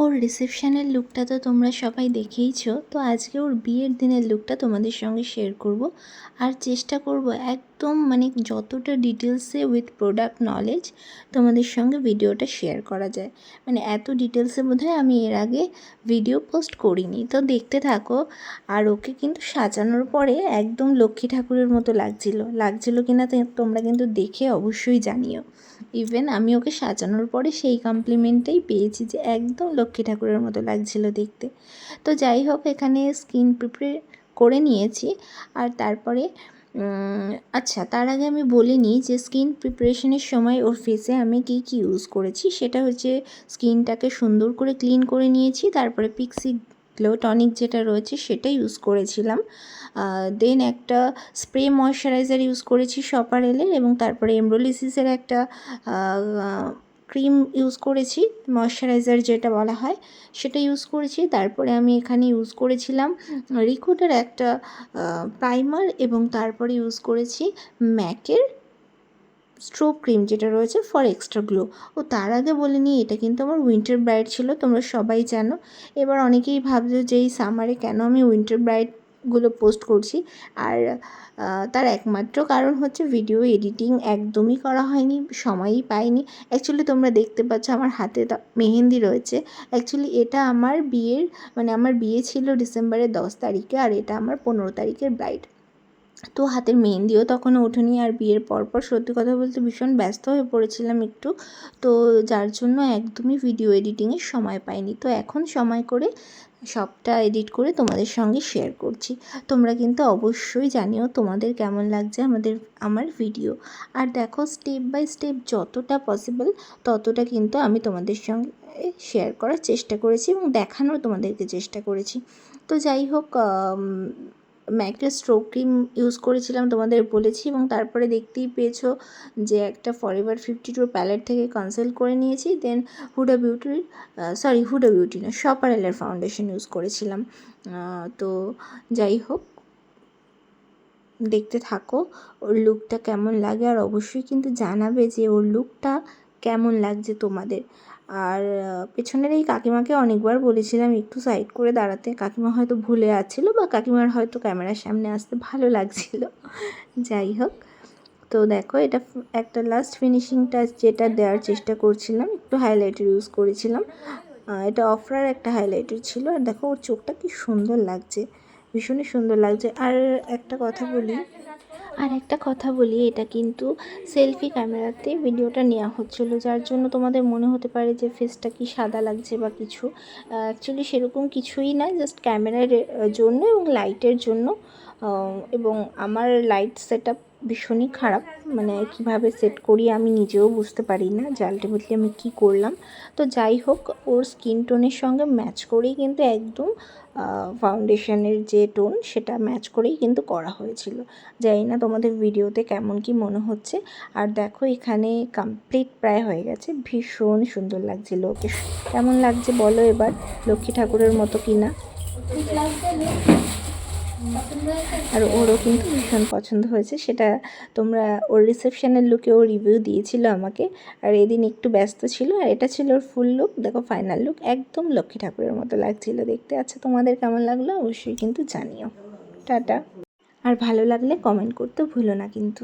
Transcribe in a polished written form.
ওর রিসেপশনের লুকটা তো তোমরা সবাই দেখেইছো। তো আজকে ওর বিয়ের দিনের লুকটা তোমাদের সঙ্গে শেয়ার করব, আর চেষ্টা করব একদম মানে যতটা ডিটেলসে উইথ প্রোডাক্ট নলেজ তোমাদের সঙ্গে ভিডিওটা শেয়ার করা যায়। মানে এত ডিটেলসে বোধহয় আমি এর আগে ভিডিও পোস্ট করিনি। তো দেখতে থাকো। আর ওকে কিন্তু সাজানোর পরে একদম লক্ষ্মী ঠাকুরের মতো লাগছিল কি না তোমরা কিন্তু দেখে অবশ্যই জানিও। ইভেন আমি ওকে সাজানোর পরে সেই কমপ্লিমেন্টটাই পেয়েছি যে একদম লক্ষ্মী ঠাকুরের মতো লাগছিল দেখতে। তো যাই হোক, এখানে স্কিন প্রিপেয়ার করে নিয়েছি। আর তারপরে আচ্ছা, তার আগে আমি বলে নিই যে স্কিন প্রিপারেশনের সময় ওর ফেসে আমি কী ইউজ করেছি। সেটা হচ্ছে স্কিনটাকে সুন্দর করে ক্লিন করে নিয়েছি, তারপরে পিক্সি গ্লো টনিক যেটা রয়েছে সেটা ইউজ করেছিলাম। দেন একটা স্প্রে ময়শ্চারাইজার ইউজ করেছি সপারেলের, এবং তারপরে এমব্রোলিসিসের একটা ক্রিম ইউজ করেছি, ময়শ্চারাইজার যেটা বলা হয় সেটা ইউজ করেছি। তারপরে আমি এখানে ইউজ করেছিলাম রিকোডার একটা প্রাইমার, এবং তারপরে ইউজ করেছি ম্যাকের স্ট্রোব ক্রিম যেটা রয়েছে ফর এক্সট্রা গ্লো। ও তার আগে বলে নিই, এটা কিন্তু আমার উইন্টার ব্রাইড ছিল, তোমরা সবাই জানো। এবার অনেকেই ভাবছো যে এই সামারে কেন আমি উইন্টার ব্রাইডগুলো পোস্ট করছি। আর তার একমাত্র কারণ হচ্ছে ভিডিও এডিটিং একদমই করা হয়নি, সময়ই পাইনি। অ্যাকচুয়ালি তোমরা দেখতে পাচ্ছ আমার হাতে মেহেন্দি রয়েছে। অ্যাকচুয়ালি এটা আমার বিয়ের মানে আমার বিয়ে ছিল ডিসেম্বরের 10 তারিখে, আর এটা আমার 15 তারিখের ব্রাইড। তো হাতের মেহেন্দিও তখনও ওঠেনি। আর বিয়ের পরপর সত্যি কথা বলতে ভীষণ ব্যস্ত হয়ে পড়েছিলাম একটু, তো যার জন্য একদমই ভিডিও এডিটিংয়ের সময় পাইনি। তো এখন সময় করে সবটা এডিট করে তোমাদের সঙ্গে শেয়ার করছি। তোমরা কিন্তু অবশ্যই জানিও তোমাদের কেমন লাগছে আমার ভিডিও। আর দেখো, স্টেপ বাই স্টেপ যতটা পসিবল ততটা কিন্তু আমি তোমাদের সঙ্গে শেয়ার করার চেষ্টা করেছি এবং দেখানোর তোমাদেরকে চেষ্টা করেছি। তো যাই হোক, ম্যাকের স্ট্রোব ক্রিম ইউজ করেছিলাম তোমাদের বলেছি, এবং তারপরে দেখতেই পেয়েছো যে একটা ফরএভার 52 প্যালেট থেকে কনসাল্ট করে নিয়েছি। দেন হুডা বিউটি না, সপারেলের ফাউন্ডেশন ইউজ করেছিলাম। তো যাই হোক, দেখতে থাকো ওর লুকটা কেমন লাগে, আর অবশ্যই কিন্তু জানাবে যে ওর লুকটা কেমন লাগছে তোমাদের। আর পেছনের এই কাকিমাকে অনেকবার বলেছিলাম একটু সাইড করে দাঁড়াতে, কাকিমা হয়তো ভুলে যাচ্ছিলো, বা কাকিমার হয়তো ক্যামেরার সামনে আসতে ভালো লাগছিল। যাই হোক, তো দেখো এটা একটা লাস্ট ফিনিশিং টাচ যেটা দেওয়ার চেষ্টা করছিলাম, একটু হাইলাইটার ইউজ করেছিলাম। এটা অফরার একটা হাইলাইটার ছিল। আর দেখো ওর চোখটা কি সুন্দর লাগছে, ভীষণই সুন্দর লাগছে। আর একটা কথা বলি, এটা কিন্তু সেলফি ক্যামেরাতে ভিডিওটা নেওয়া হচ্ছিল, যার জন্য তোমাদের মনে হতে পারে যে ফেসটা কি সাদা লাগছে বা কিছু। অ্যাকচুয়ালি সেরকম কিছুই না, জাস্ট ক্যামেরার জন্য এবং লাইটের জন্য। এবং আমার লাইট সেট আপ ভীষণই খারাপ, মানে কিভাবে সেট করি আমি নিজেও বুঝতে পারি না যে আলটিমেটলি আমি কী করলাম। তো যাই হোক, ওর স্কিন টোনের সঙ্গে ম্যাচ করেই কিন্তু একদম ফাউন্ডেশনের যে টোন সেটা ম্যাচ করেই কিন্তু করা হয়েছিল। জানি না তোমাদের ভিডিওতে কেমন কি মনে হচ্ছে। আর দেখো এখানে কমপ্লিট প্রায় হয়ে গেছে, ভীষণ সুন্দর লাগছিল। ওকে কেমন লাগছে বলো এবার, লক্ষ্মী ঠাকুরের মতো কিনা। আর ওরও কিন্তু ভীষণ পছন্দ হয়েছে, সেটা তোমরা ওর রিসেপশনের লুকেও রিভিউ দিয়েছিল আমাকে। আর এদিন একটু ব্যস্ত ছিল, আর এটা ছিল ওর ফুল লুক। দেখো ফাইনাল লুক একদম লক্ষ্মী ঠাকুরের মতো লাগছিল দেখতে। আচ্ছা, তোমাদের কেমন লাগলো অবশ্যই কিন্তু জানিও। টাটা। আর ভালো লাগলে কমেন্ট করতে ভুলো না কিন্তু।